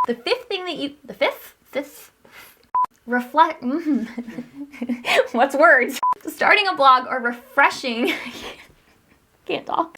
The fifth thing that you, reflect, what's words? Starting a blog or refreshing, can't talk.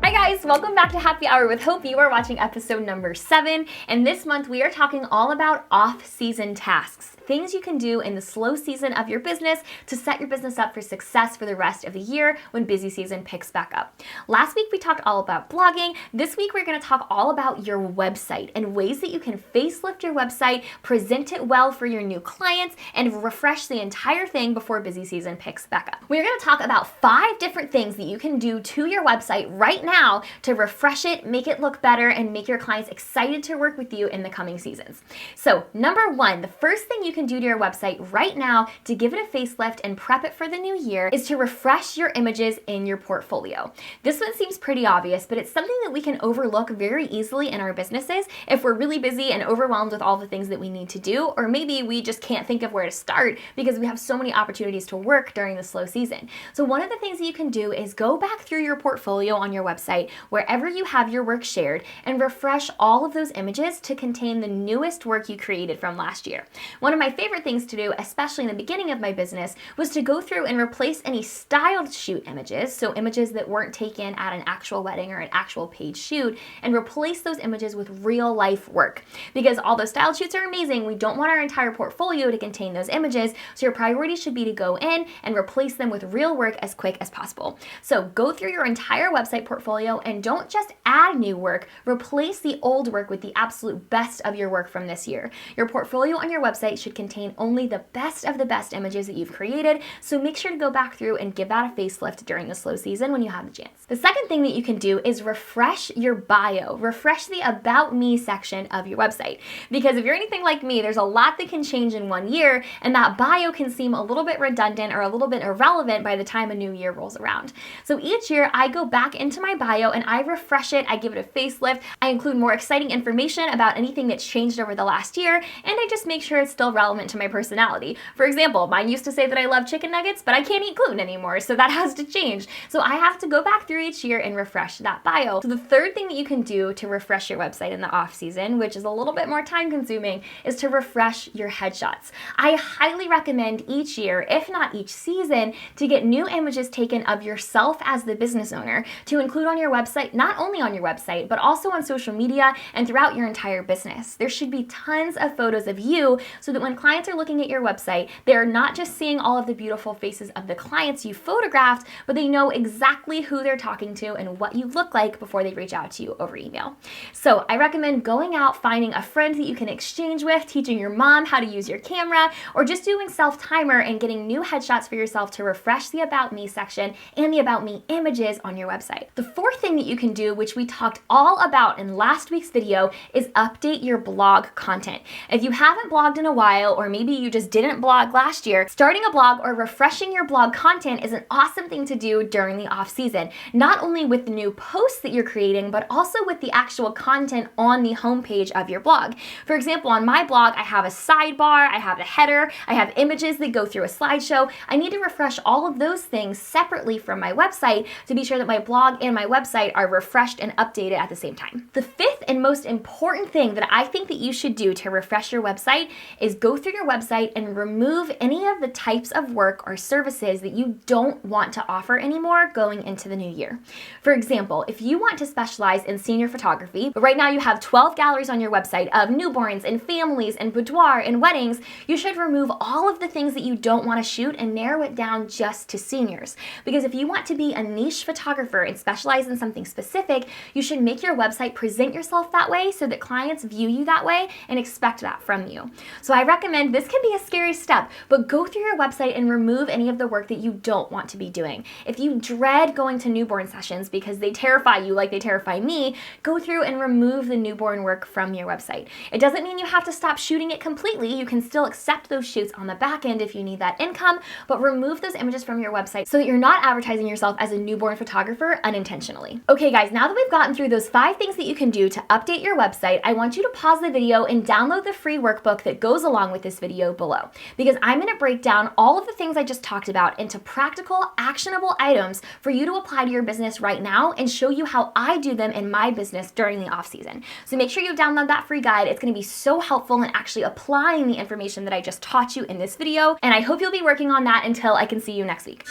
Hi guys, welcome back to Happy Hour with Hope. You are watching episode number 7, and this month we are talking all about off-season tasks. Things you can do in the slow season of your business to set your business up for success for the rest of the year when busy season picks back up. Last week we talked all about blogging. This week we're going to talk all about your website and ways that you can facelift your website, present it well for your new clients, and refresh the entire thing before busy season picks back up. We're going to talk about 5 different things that you can do to your website right now to refresh it, make it look better, and make your clients excited to work with you in the coming seasons. So number 1, the first thing you can do to your website right now to give it a facelift and prep it for the new year is to refresh your images in your portfolio. This one seems pretty obvious, but it's something that we can overlook very easily in our businesses if we're really busy and overwhelmed with all the things that we need to do, or maybe we just can't think of where to start because we have so many opportunities to work during the slow season. So one of the things that you can do is go back through your portfolio on your website, wherever you have your work shared, and refresh all of those images to contain the newest work you created from last year. One of my favorite things to do, especially in the beginning of my business, was to go through and replace any styled shoot images, so images that weren't taken at an actual wedding or an actual paid shoot, and replace those images with real life work. Because although styled shoots are amazing, we don't want our entire portfolio to contain those images, so your priority should be to go in and replace them with real work as quick as possible. So go through your entire website portfolio and don't just add new work, replace the old work with the absolute best of your work from this year. Your portfolio on your website should contain only the best of the best images that you've created, so make sure to go back through and give that a facelift during the slow season when you have the chance. The second thing that you can do is refresh your bio. Refresh the About Me section of your website. Because if you're anything like me, there's a lot that can change in one year, and that bio can seem a little bit redundant or a little bit irrelevant by the time a new year rolls around. So each year I go back into my bio and I refresh it, I give it a facelift, I include more exciting information about anything that's changed over the last year, and I just make sure it's still relevant to my personality. For example, mine used to say that I love chicken nuggets, but I can't eat gluten anymore, so that has to change. So I have to go back through each year and refresh that bio. So the third thing that you can do to refresh your website in the off season, which is a little bit more time consuming, is to refresh your headshots. I highly recommend each year, if not each season, to get new images taken of yourself as the business owner to include on your website, not only on your website, but also on social media and throughout your entire business. There should be tons of photos of you so that when clients are looking at your website, they're not just seeing all of the beautiful faces of the clients you photographed, but they know exactly who they're talking to and what you look like before they reach out to you over email. So I recommend going out, finding a friend that you can exchange with, teaching your mom how to use your camera, or just doing self-timer and getting new headshots for yourself to refresh the About Me section and the About Me images on your website. The fourth thing that you can do, which we talked all about in last week's video, is update your blog content. If you haven't blogged in a while, or maybe you just didn't blog last year, starting a blog or refreshing your blog content is an awesome thing to do during the off season, not only with the new posts that you're creating, but also with the actual content on the homepage of your blog. For example, on my blog, I have a sidebar, I have a header, I have images that go through a slideshow. I need to refresh all of those things separately from my website to be sure that my blog and my website are refreshed and updated at the same time. The fifth and most important thing that I think that you should do to refresh your website is go through your website and remove any of the types of work or services that you don't want to offer anymore going into the new year. For example, if you want to specialize in senior photography, but right now you have 12 galleries on your website of newborns and families and boudoir and weddings, you should remove all of the things that you don't want to shoot and narrow it down just to seniors. Because if you want to be a niche photographer and specialize in something specific, you should make your website present yourself that way so that clients view you that way and expect that from you. So I recommend, this can be a scary step, but go through your website and remove any of the work that you don't want to be doing. If you dread going to newborn sessions because they terrify you like they terrify me, go through and remove the newborn work from your website. It doesn't mean you have to stop shooting it completely. You can still accept those shoots on the back end if you need that income, but remove those images from your website so that you're not advertising yourself as a newborn photographer unintentionally. professionally. Okay guys, now that we've gotten through those 5 things that you can do to update your website, I want you to pause the video and download the free workbook that goes along with this video below, because I'm going to break down all of the things I just talked about into practical, actionable items for you to apply to your business right now and show you how I do them in my business during the off season. So make sure you download that free guide. It's going to be so helpful in actually applying the information that I just taught you in this video, and I hope you'll be working on that until I can see you next week.